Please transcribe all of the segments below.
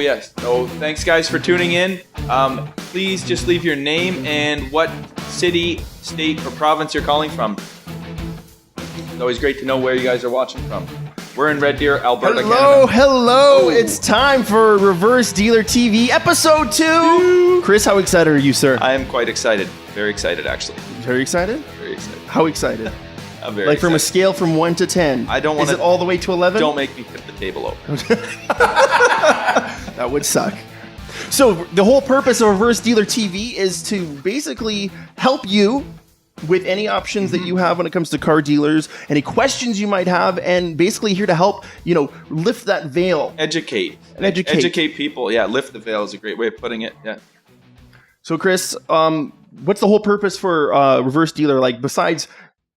Oh, yes. So thanks, guys, for tuning in. Please just leave your name and what city, state, or province you're calling from. It's always great to know where you guys are watching from. We're in Red Deer, Alberta, Canada. Hello. It's time for Reverse Dealer TV, episode 2. Chris, how excited are you, sir? I am quite excited. Very excited, actually. Very excited? Very excited. How excited? I'm very like excited. from a scale from 1 to 10. I don't want to. Is it all the way to 11? Don't make me tip the table over. That would suck. So the whole purpose of Reverse Dealer TV is to basically help you with any options that you have when it comes to car dealers, any questions you might have, and basically here to help, lift that veil. Educate people. Yeah, lift the veil is a great way of putting it. Yeah. So Chris, what's the whole purpose for Reverse Dealer? Like, besides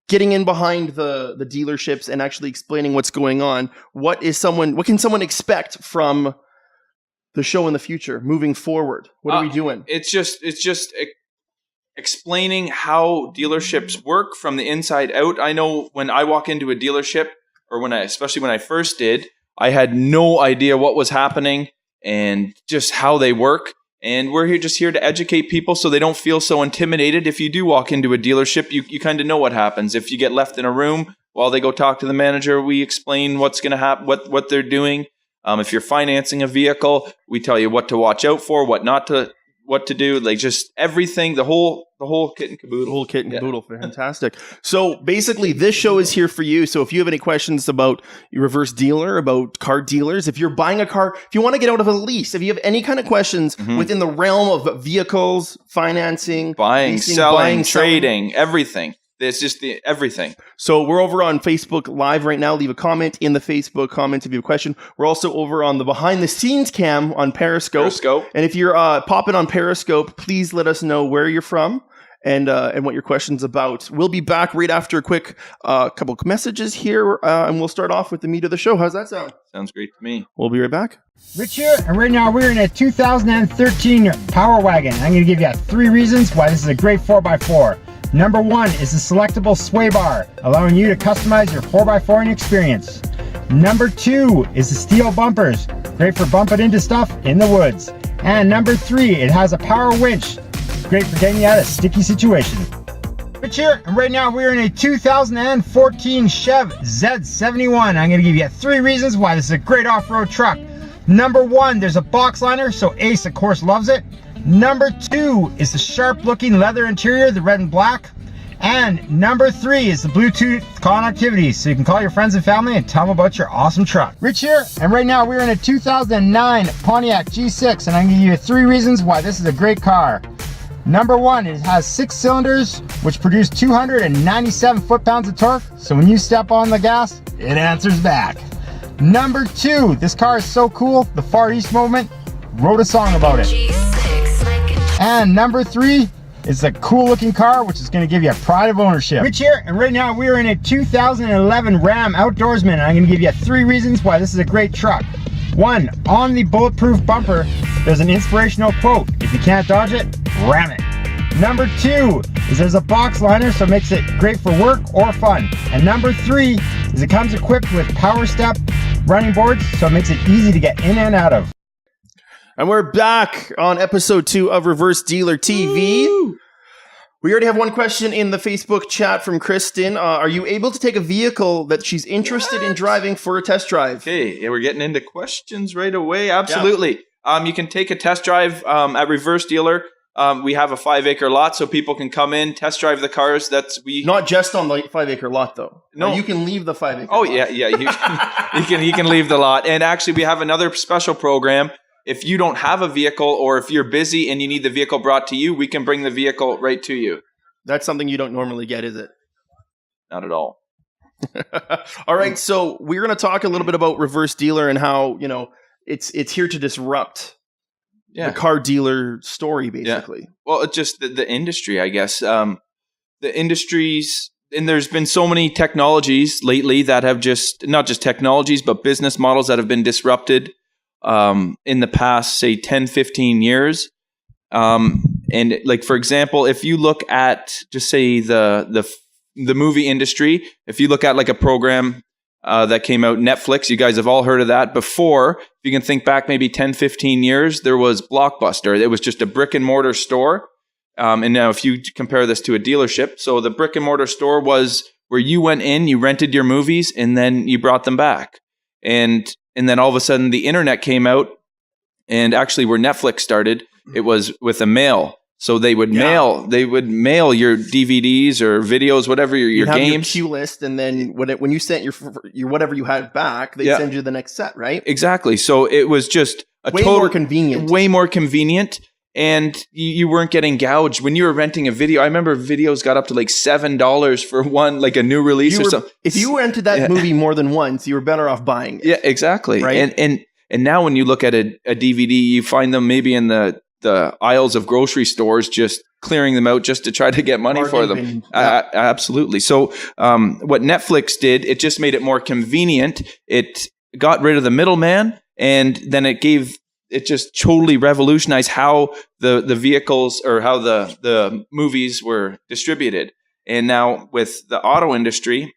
getting in behind the dealerships and actually explaining what's going on, what can someone expect from the show in the future, moving forward? What are we doing? It's just explaining how dealerships work from the inside out. I know when I walk into a dealership, or especially when I first did, I had no idea what was happening and just how they work. And we're here to educate people so they don't feel so intimidated. If you do walk into a dealership, you kind of know what happens. If you get left in a room while they go talk to the manager, we explain what's going to happen, what they're doing. If you're financing a vehicle, we tell you what to watch out for, what to do, like just everything, the whole kit and caboodle. The whole kit and caboodle. Fantastic. So basically, this show is here for you. So if you have any questions about your Reverse Dealer, about car dealers, if you're buying a car, if you want to get out of a lease, if you have any kind of questions within the realm of vehicles, financing, buying, leasing, selling, trading, everything. It's just everything. So we're over on Facebook Live right now. Leave a comment in the Facebook comments if you have a question. We're also over on the behind the scenes cam on Periscope. And if you're popping on Periscope, please let us know where you're from and what your question's about. We'll be back right after a quick couple of messages here, and we'll start off with the meat of the show. How's that sound? Sounds great to me. We'll be right back. Rich here, and right now we're in a 2013 Power Wagon. I'm going to give you 3 reasons why this is a great 4x4. Number 1 is the selectable sway bar, allowing you to customize your 4x4 experience. Number 2 is the steel bumpers, great for bumping into stuff in the woods. And number 3, it has a power winch, great for getting you out of sticky situations. Rich here, and right now we're in a 2014 Chev Z71. I'm going to give you 3 reasons why this is a great off-road truck. Number 1, there's a box liner, so Ace of course loves it. Number 2 is the sharp looking leather interior, the red and black. And number 3 is the Bluetooth connectivity, so you can call your friends and family and tell them about your awesome truck. Rich here, and right now we're in a 2009 Pontiac G6, and I'm going to give you 3 reasons why this is a great car. Number 1, it has 6 cylinders, which produce 297 foot-pounds of torque, so when you step on the gas, it answers back. Number 2, this car is so cool, the Far East Movement wrote a song about it. And number 3 is a cool looking car, which is going to give you a pride of ownership. Rich here, and right now we are in a 2011 Ram Outdoorsman, and I'm going to give you 3 reasons why this is a great truck. 1, on the bulletproof bumper, there's an inspirational quote: if you can't dodge it, ram it. Number 2 is there's a box liner, so it makes it great for work or fun. And number 3 is it comes equipped with power step running boards, so it makes it easy to get in and out of. And we're back on episode 2 of Reverse Dealer TV. Woo! We already have one question in the Facebook chat from Kristen. Are you able to take a vehicle that she's interested in driving for a test drive? Okay, yeah, we're getting into questions right away. Absolutely. Yeah. You can take a test drive at Reverse Dealer. We have a 5-acre lot, so people can come in, test drive the cars. Not just on the 5-acre lot, though. No, you can leave the 5-acre lot. Oh, yeah. You can leave the lot. And actually, we have another special program. If you don't have a vehicle, or if you're busy and you need the vehicle brought to you, we can bring the vehicle right to you. That's something you don't normally get, is it? Not at all. All right, so we're going to talk a little bit about Reverse Dealer and how, it's here to disrupt the car dealer story, basically. Yeah. Well, it's just the industry, I guess. The industries, and there's been so many technologies lately that have not just technologies, but business models that have been disrupted in the past, say, 10, 15 years. And like, for example, if you look at just say the movie industry, if you look at like a program that came out, Netflix. You guys have all heard of that. Before, if you can think back maybe 10, 15 years, there was Blockbuster. It was just a brick and mortar store. And now if you compare this to a dealership, so the brick and mortar store was where you went in, you rented your movies, and then you brought them back. And then all of a sudden the internet came out, and actually where Netflix started, it was with a mail. So they would mail your DVDs or videos, whatever your have games. Your queue list, and then when you sent your whatever you had back, they send you the next set, right? Exactly. So it was just way more convenient. Way more convenient, and you weren't getting gouged when you were renting a video. I remember videos got up to like $7 for one, like a new release or something. If you rented that movie more than once, you were better off buying it. Yeah, exactly. Right? And now when you look at a DVD, you find them maybe in the aisles of grocery stores, just clearing them out just to try to get money for them. Absolutely. So what Netflix did, it just made it more convenient. It got rid of the middleman, and then it just totally revolutionized how the vehicles or how the movies were distributed. And now with the auto industry,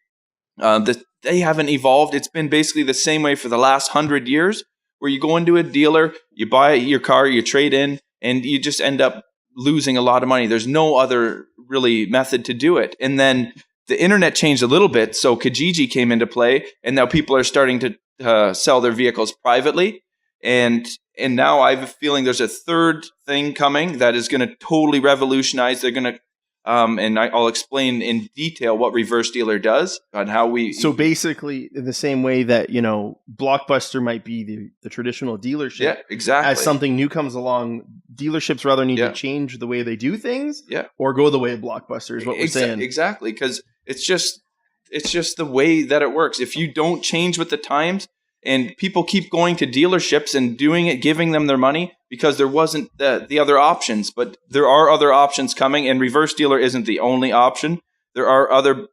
they haven't evolved. It's been basically the same way for the last 100 years, where you go into a dealer, you buy your car, you trade in, and you just end up losing a lot of money. There's no other really method to do it. And then the internet changed a little bit. So Kijiji came into play, and now people are starting to sell their vehicles privately. And now I have a feeling there's a third thing coming that is going to totally revolutionize. They're going to, and I'll explain in detail what Reverse Dealer does and how we. So basically, in the same way that Blockbuster might be the traditional dealership. Yeah, exactly. As something new comes along, dealerships rather need to change the way they do things. Yeah. Or go the way of Blockbuster is what we're saying. Exactly, because it's just the way that it works. If you don't change with the times. And people keep going to dealerships and doing it, giving them their money because there wasn't the other options. But there are other options coming, and Reverse Dealer isn't the only option. There are other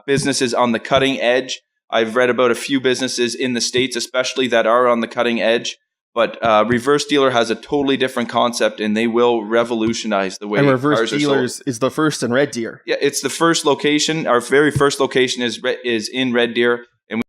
businesses on the cutting edge. I've read about a few businesses in the States, especially, that are on the cutting edge. But Reverse Dealer has a totally different concept, and they will revolutionize the way cars are sold. And Reverse Dealers is the first in Red Deer. Yeah, it's the first location. Our very first location is in Red Deer.